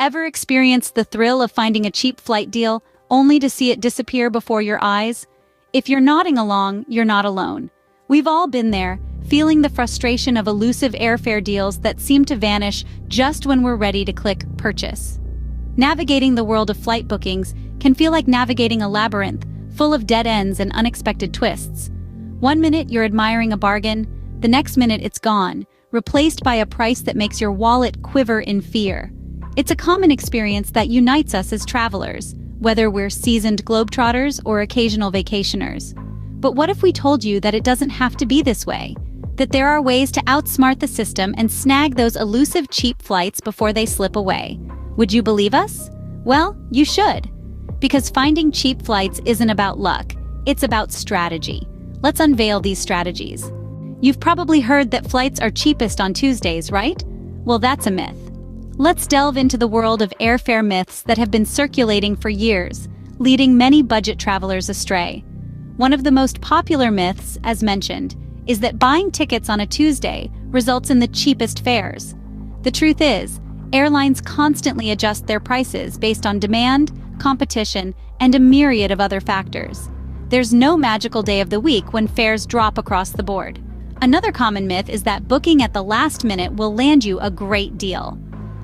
Ever experienced the thrill of finding a cheap flight deal only to see it disappear before your eyes? If you're nodding along, you're not alone. We've all been there, feeling the frustration of elusive airfare deals that seem to vanish just when we're ready to click purchase. Navigating the world of flight bookings can feel like navigating a labyrinth full of dead ends and unexpected twists. One minute you're admiring a bargain, the next minute it's gone, replaced by a price that makes your wallet quiver in fear. It's a common experience that unites us as travelers, whether we're seasoned globetrotters or occasional vacationers. But what if we told you that it doesn't have to be this way? That there are ways to outsmart the system and snag those elusive cheap flights before they slip away. Would you believe us? Well, you should. Because finding cheap flights isn't about luck, it's about strategy. Let's unveil these strategies. You've probably heard that flights are cheapest on Tuesdays, right? Well, that's a myth. Let's delve into the world of airfare myths that have been circulating for years, leading many budget travelers astray. One of the most popular myths, as mentioned, is that buying tickets on a Tuesday results in the cheapest fares. The truth is, airlines constantly adjust their prices based on demand, competition, and a myriad of other factors. There's no magical day of the week when fares drop across the board. Another common myth is that booking at the last minute will land you a great deal.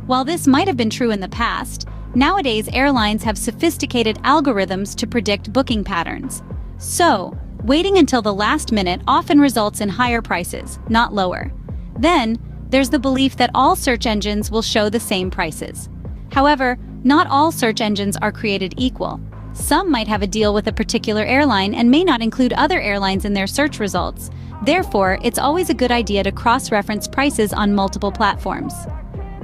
While this might have been true in the past, nowadays airlines have sophisticated algorithms to predict booking patterns. So, waiting until the last minute often results in higher prices, not lower. Then, there's the belief that all search engines will show the same prices. However, not all search engines are created equal. Some might have a deal with a particular airline and may not include other airlines in their search results. Therefore, it's always a good idea to cross-reference prices on multiple platforms.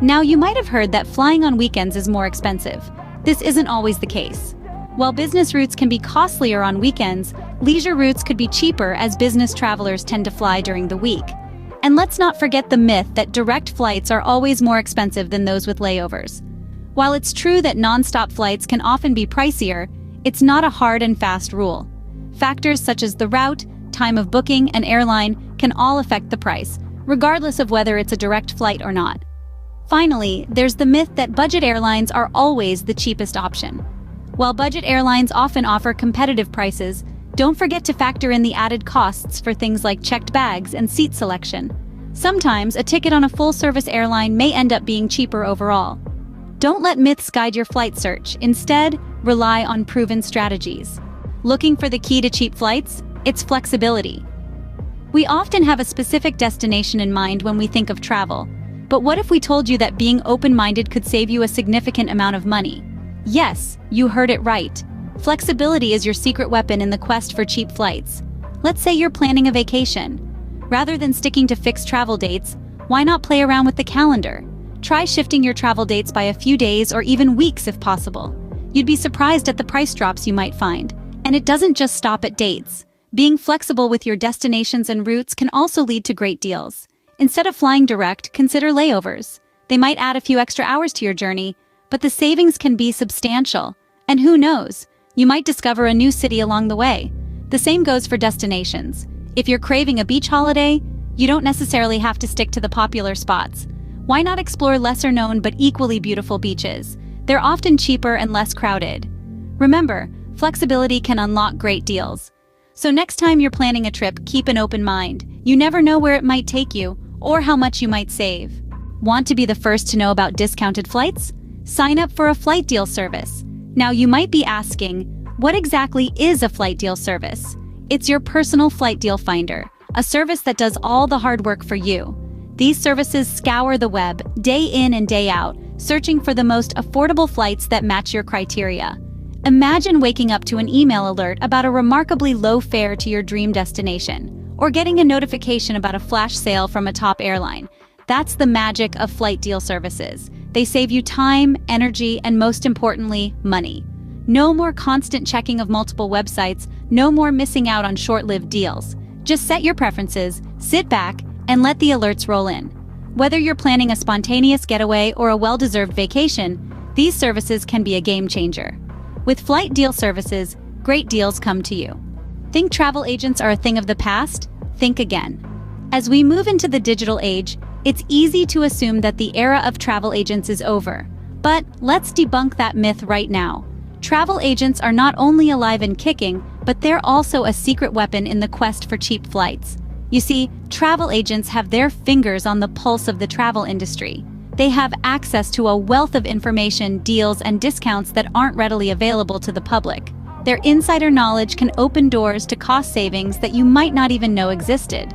Now, you might have heard that flying on weekends is more expensive. This isn't always the case. While business routes can be costlier on weekends, leisure routes could be cheaper as business travelers tend to fly during the week. And let's not forget the myth that direct flights are always more expensive than those with layovers. While it's true that non-stop flights can often be pricier, it's not a hard and fast rule. Factors such as the route, time of booking, and airline can all affect the price, regardless of whether it's a direct flight or not. Finally, there's the myth that budget airlines are always the cheapest option. While budget airlines often offer competitive prices, don't forget to factor in the added costs for things like checked bags and seat selection. Sometimes a ticket on a full-service airline may end up being cheaper overall. Don't let myths guide your flight search. Instead, rely on proven strategies. Looking for the key to cheap flights? It's flexibility. We often have a specific destination in mind when we think of travel. But what if we told you that being open-minded could save you a significant amount of money? Yes, you heard it right. Flexibility is your secret weapon in the quest for cheap flights. Let's say you're planning a vacation. Rather than sticking to fixed travel dates, why not play around with the calendar? Try shifting your travel dates by a few days or even weeks if possible. You'd be surprised at the price drops you might find. And it doesn't just stop at dates. Being flexible with your destinations and routes can also lead to great deals. Instead of flying direct, consider layovers. They might add a few extra hours to your journey, but the savings can be substantial. And who knows, you might discover a new city along the way. The same goes for destinations. If you're craving a beach holiday, you don't necessarily have to stick to the popular spots. Why not explore lesser-known but equally beautiful beaches? They're often cheaper and less crowded. Remember, flexibility can unlock great deals. So next time you're planning a trip, keep an open mind. You never know where it might take you or how much you might save. Want to be the first to know about discounted flights? Sign up for a flight deal service. Now you might be asking, what exactly is a flight deal service? It's your personal flight deal finder, a service that does all the hard work for you. These services scour the web, day in and day out, searching for the most affordable flights that match your criteria. Imagine waking up to an email alert about a remarkably low fare to your dream destination, or getting a notification about a flash sale from a top airline. That's the magic of flight deal services. They save you time, energy, and most importantly, money. No more constant checking of multiple websites, no more missing out on short-lived deals. Just set your preferences, sit back, and let the alerts roll in. Whether you're planning a spontaneous getaway or a well-deserved vacation, these services can be a game changer. With flight deal services, great deals come to you. Think travel agents are a thing of the past? Think again. As we move into the digital age, it's easy to assume that the era of travel agents is over. But let's debunk that myth right now. Travel agents are not only alive and kicking, but they're also a secret weapon in the quest for cheap flights. You see, travel agents have their fingers on the pulse of the travel industry. They have access to a wealth of information, deals, and discounts that aren't readily available to the public. Their insider knowledge can open doors to cost savings that you might not even know existed.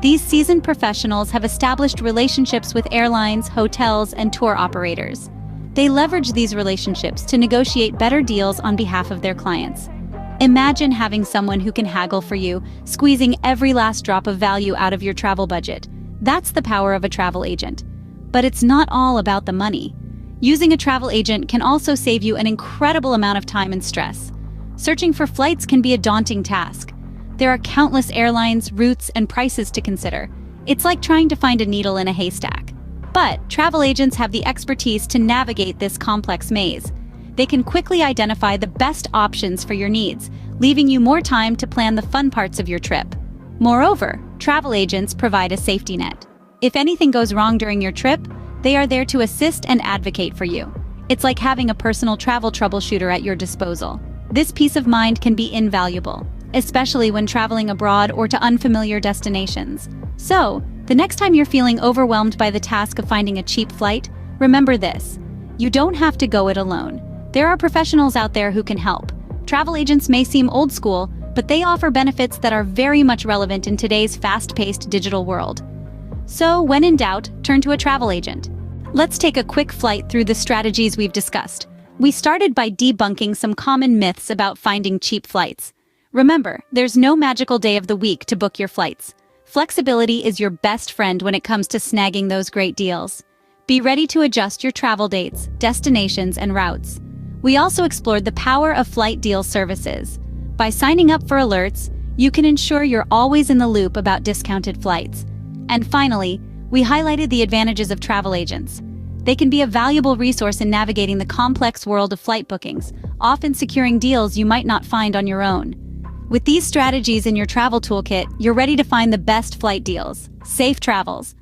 These seasoned professionals have established relationships with airlines, hotels, and tour operators. They leverage these relationships to negotiate better deals on behalf of their clients. Imagine having someone who can haggle for you, squeezing every last drop of value out of your travel budget. That's the power of a travel agent. But it's not all about the money. Using a travel agent can also save you an incredible amount of time and stress. Searching for flights can be a daunting task. There are countless airlines, routes, and prices to consider. It's like trying to find a needle in a haystack. But travel agents have the expertise to navigate this complex maze. They can quickly identify the best options for your needs, leaving you more time to plan the fun parts of your trip. Moreover, travel agents provide a safety net. If anything goes wrong during your trip, they are there to assist and advocate for you. It's like having a personal travel troubleshooter at your disposal. This peace of mind can be invaluable, especially when traveling abroad or to unfamiliar destinations. So, the next time you're feeling overwhelmed by the task of finding a cheap flight, remember this: you don't have to go it alone. There are professionals out there who can help. Travel agents may seem old school, but they offer benefits that are very much relevant in today's fast-paced digital world. So, when in doubt, turn to a travel agent. Let's take a quick flight through the strategies we've discussed. We started by debunking some common myths about finding cheap flights. Remember, there's no magical day of the week to book your flights. Flexibility is your best friend when it comes to snagging those great deals. Be ready to adjust your travel dates, destinations, and routes. We also explored the power of flight deal services. By signing up for alerts, you can ensure you're always in the loop about discounted flights. And finally, we highlighted the advantages of travel agents. They can be a valuable resource in navigating the complex world of flight bookings, often securing deals you might not find on your own. With these strategies in your travel toolkit, you're ready to find the best flight deals. Safe travels!